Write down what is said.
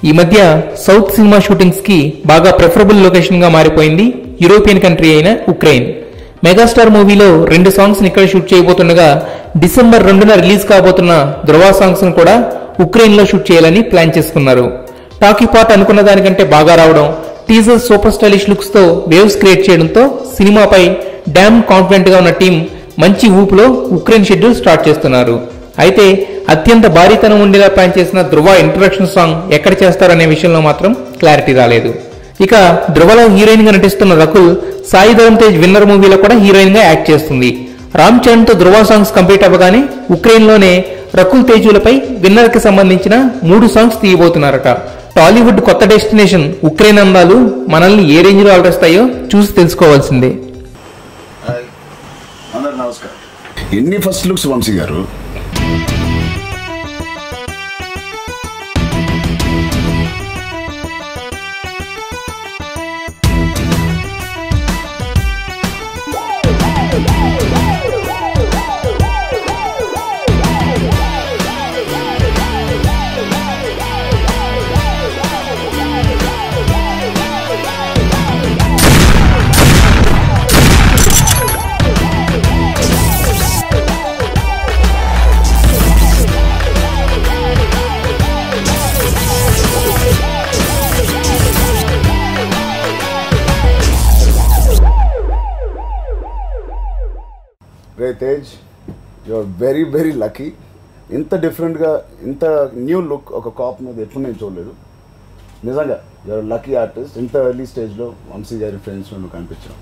ఈ మధ్య south cinema shootings కి బాగా ప్రిఫరబుల్ లొకేషన్ గా మారిపోయింది యూరోపియన్ కంట్రీ అయిన ఉక్రెయిన్. మెగాస్టార్ మూవీలో 2 సాంగ్స్ ని ఇక్కడ షూట్ చేయబోతుండగా డిసెంబర్ 2న రిలీజ్ కాబోతున్న ధృవ సాంగ్స్ ను కూడా ఉక్రెయిన్ లో షూట్ చేయాలని ప్లాన్ చేసుకున్నారు. టాకీ పార్ట్ అనుకున్న దానికంటే బాగా రావడం, టీజర్ సూపర్ స్టైలిష్ లుక్స్ తో వేవ్స్ క్రియేట్ చేయడంతో సినిమాపై డామ్ కాన్ఫిడెంట్ గా ఉన్న టీం మంచి ఊపులో ఉక్రెయిన్ షెడ్యూల్ స్టార్ట్ చేస్తున్నారు. అయితే అత్యంత భారీతనం ఉండేలా ప్లాన్ చేసిన ధృవ ఇంట్రడక్షన్ సాంగ్ ఎక్కడ చేస్తారనే విషయంలో మాత్రం క్లారిటీ రాలేదు. ఇక ధృవలో హీరోయిన్ గా నటిస్తున్న రకుల్ సాయి ధరమ్ తేజ్ విన్నర్ మూవీలో కూడా హీరోయిన్ గా యాక్ట్ చేస్తుంది. రామ్ చరణ్ తో ధృవ సాంగ్స్ కంప్లీట్ అవ్వగానే ఉక్రెయిన్ లోనే రకుల్ తేజులపై విన్నర్ కి సంబంధించిన 3 సాంగ్స్ తీయబోతున్నారట. టాలీవుడ్ కొత్త డెస్టినేషన్ ఉక్రెయిన్ అందాలు మనల్ని ఏ రేంజ్ లో అలరిస్తాయో చూసి తెలుసుకోవాల్సిందే. ఎన్ని ఫస్ట్ లుక్స్ వంశీ గారు. రే Tej, you are very very lucky. ఇంత డిఫరెంట్గా ఇంత న్యూ లుక్ ఒక కాప్ మీద ఎప్పుడు నేను చూడలేదు. నిజంగా యు ఆర్ లక్కీ ఆర్టిస్ట్. ఇంత ఎర్లీ స్టేజ్లో వంశీ గారి ఫ్రెండ్స్లో నువ్వు కనిపించావు.